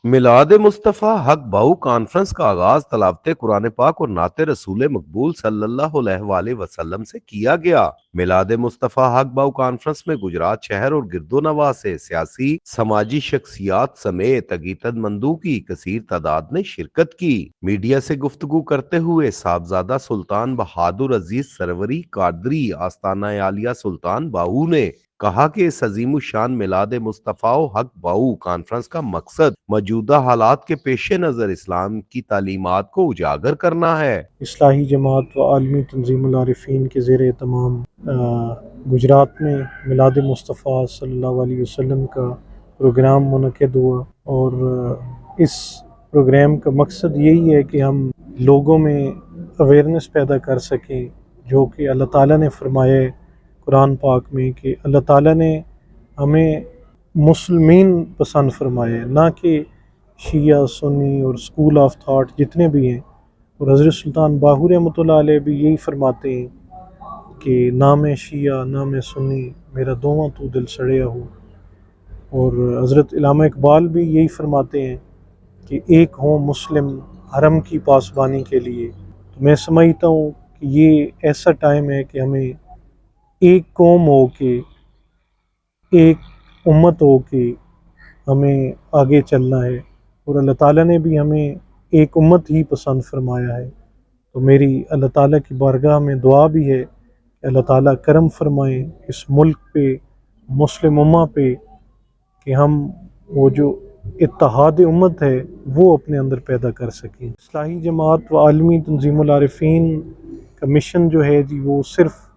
میلاد مصطفیٰ حق بہو کانفرنس کا آغاز تلاوت قرآن پاک اور نعت رسول مقبول صلی اللہ علیہ وآلہ وسلم سے کیا گیا۔ میلاد مصطفیٰ حق بہو کانفرنس میں گجرات شہر اور گرد و نواح سے سیاسی سماجی شخصیات سمیت عقیدت مندوں کی کثیر تعداد نے شرکت کی۔ میڈیا سے گفتگو کرتے ہوئے صاحبزادہ سلطان بہادر عزیز سروری قادری آستانہ عالیہ سلطان باہو نے کہا کہ اس عظیم الشان میلاد مصطفیٰ حق بہو کانفرنس کا مقصد موجودہ حالات کے پیش نظر اسلام کی تعلیمات کو اجاگر کرنا ہے۔ اصلاحی جماعت و عالمی تنظیم العارفین کے زیر اہتمام گجرات میں میلاد مصطفیٰ صلی اللہ علیہ وسلم کا پروگرام منعقد ہوا، اور اس پروگرام کا مقصد یہی ہے کہ ہم لوگوں میں اویئرنیس پیدا کر سکیں، جو کہ اللہ تعالیٰ نے فرمایا ہے قرآن پاک میں کہ اللہ تعالیٰ نے ہمیں مسلمین پسند فرمایا ہے، نہ کہ شیعہ سنی اور اسکول آف تھاٹ جتنے بھی ہیں۔ اور حضرت سلطان باہو رحمۃ اللہ علیہ بھی یہی فرماتے ہیں کہ نہ میں شیعہ نہ میں سنی، میرا دونوں تو دل سڑیا ہو۔ اور حضرت علامہ اقبال بھی یہی فرماتے ہیں کہ ایک ہوں مسلم حرم کی پاسبانی کے لیے۔ تو میں سمجھتا ہوں کہ یہ ایسا ٹائم ہے کہ ہمیں ایک قوم ہو کے، ایک امت ہو کے ہمیں آگے چلنا ہے، اور اللہ تعالیٰ نے بھی ہمیں ایک امت ہی پسند فرمایا ہے۔ تو میری اللہ تعالیٰ کی بارگاہ میں دعا بھی ہے کہ اللہ تعالیٰ کرم فرمائیں اس ملک پہ، مسلم امہ پہ، کہ ہم وہ جو اتحاد امت ہے وہ اپنے اندر پیدا کر سکیں۔ اصلاحی جماعت و عالمی تنظیم العارفین کا مشن جو ہے جی، وہ صرف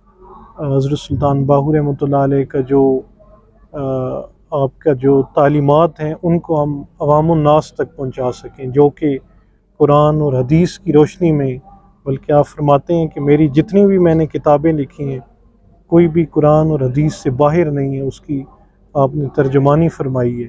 حضرت سلطان باہو رحمۃ اللہ علیہ کا جو آپ کا جو تعلیمات ہیں ان کو ہم عوام الناس تک پہنچا سکیں، جو کہ قرآن اور حدیث کی روشنی میں، بلکہ آپ فرماتے ہیں کہ میری جتنی بھی میں نے کتابیں لکھی ہیں کوئی بھی قرآن اور حدیث سے باہر نہیں ہے، اس کی آپ نے ترجمانی فرمائی ہے۔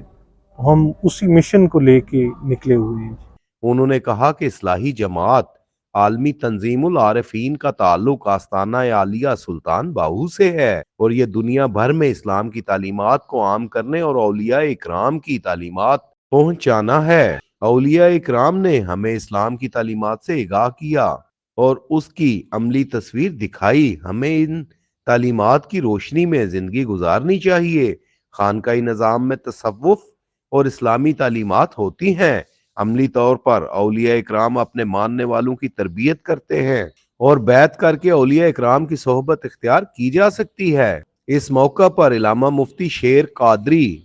ہم اسی مشن کو لے کے نکلے ہوئے ہیں۔ انہوں نے کہا کہ اصلاحی جماعت عالمی تنظیم العارفین کا تعلق آستانہ عالیہ سلطان باہو سے ہے، اور یہ دنیا بھر میں اسلام کی تعلیمات کو عام کرنے اور اولیاء اکرام کی تعلیمات پہنچانا ہے۔ اولیاء اکرام نے ہمیں اسلام کی تعلیمات سے آگاہ کیا اور اس کی عملی تصویر دکھائی۔ ہمیں ان تعلیمات کی روشنی میں زندگی گزارنی چاہیے۔ خانقاہی نظام میں تصوف اور اسلامی تعلیمات ہوتی ہیں۔ عملی طور پر اولیاء اکرام اپنے ماننے والوں کی تربیت کرتے ہیں اور بیعت کر کے اولیاء اکرام کی صحبت اختیار کی جا سکتی ہے۔ اس موقع پر علامہ مفتی شیر قادری،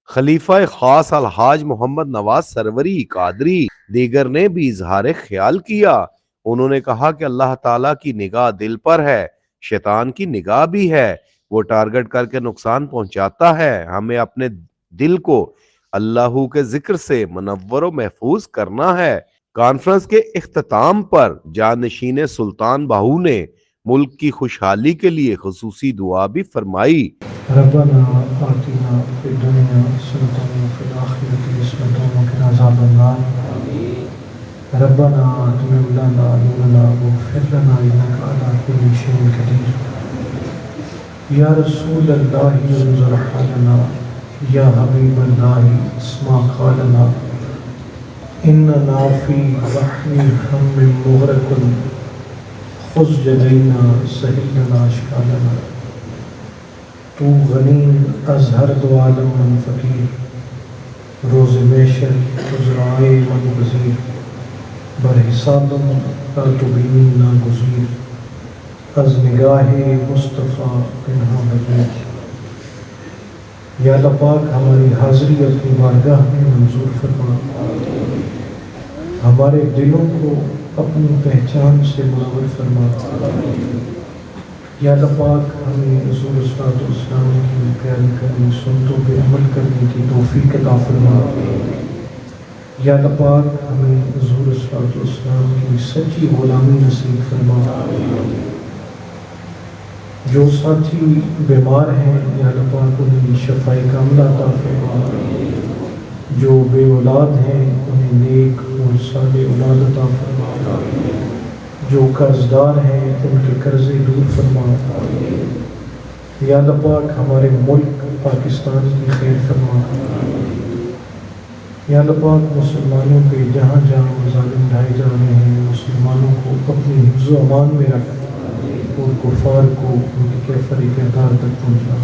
خلیفہ خاص الحاج محمد نواز سروری قادری دیگر نے بھی اظہار خیال کیا۔ انہوں نے کہا کہ اللہ تعالیٰ کی نگاہ دل پر ہے، شیطان کی نگاہ بھی ہے، وہ ٹارگٹ کر کے نقصان پہنچاتا ہے۔ ہمیں اپنے دل کو اللہ کے ذکر سے منور و محفوظ کرنا ہے۔ کانفرنس کے اختتام پر جانشین سلطان باہو نے ملک کی خوشحالی کے لیے خصوصی دعا بھی فرمائی۔ ربنا آتنا فی الدنیا حسنۃ وفی الآخرۃ حسنۃ وقنا عذاب النار۔ ربنا اتمم لنا نورنا واغفر لنا انک علی کل شیء قدیر۔ یا رسول اللہ انظر حالنا، یا حبیب اللہ اسمع قالنا، اننا فی بحر ہم مغرق، خذ یدینا سہل لنا اشکالنا۔ تو غنی از ہر دو عالم من فقیر، روز محشر عذرائے من وزیر، بر حسابم لا تبینی ناگزیر، از نگاہ مصطفیٰ پنہاں بغیر۔ یا اللہ پاک ہماری حاضری اپنی بارگاہ میں منظور فرما، ہمارے دلوں کو اپنی پہچان سے منور فرما۔ یا اللہ پاک ہمیں حضور صلی اسلام کی پیاری کرنی سنتوں پہ عمل کرنے کی توفیق عطا فرما۔ یا اللہ پاک ہمیں حضور صلی اسلام کی سچی غلامی نصیب فرما۔ جو ساتھی بیمار ہیں یا اللہ پاک انہیں شفاء کاملہ عطا فرما۔ جو بے اولاد ہیں انہیں نیک اور صالح اولاد عطا فرما۔ جو قرض دار ہیں ان کے قرضے دور فرما۔ یا اللہ پاک ہمارے ملک پاکستان کی خیر فرما۔ یا اللہ پاک مسلمانوں کے جہاں جہاں مظالم ڈھائے جا رہے ہیں مسلمانوں کو اپنی حفظ و امان میں رکھ اور کفار کو ان کے کیفر کردار تک پہنچا.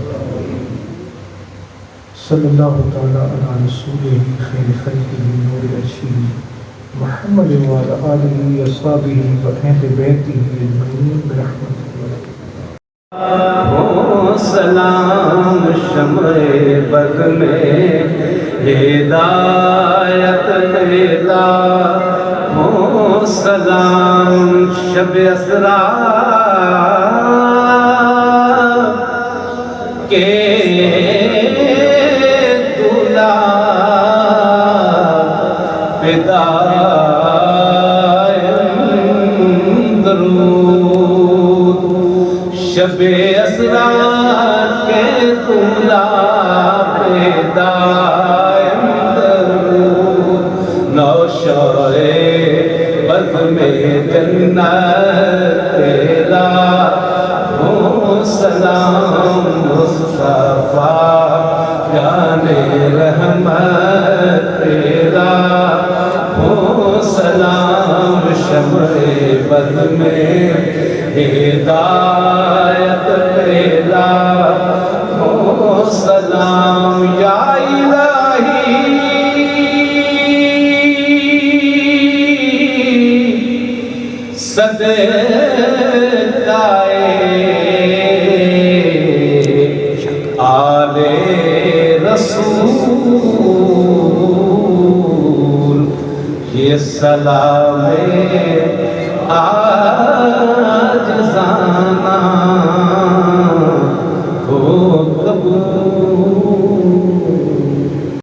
صلی اللہ تعالیٰ علی رسولہ خیر خلقہ نور العرشہ محمد وعلی آلہ وصحبہ وأہل بیتہ اجمعین برحمتہ. ہو سلام شمع بد میں ہدایت ملا، ہو سلام شب اسرا کے دلہا شب اسرا کے دلہا پہ دائم درود، نوشائے بد میں جنت تیرا، ہو سلام مصطفیٰ جان رحمت تیرا، ہو سلام شمع بد میں ہدایت پیدا، ہو سلام یا الہی صدقائے آل رسول، یہ سلام عاجزانہ ہو قبول.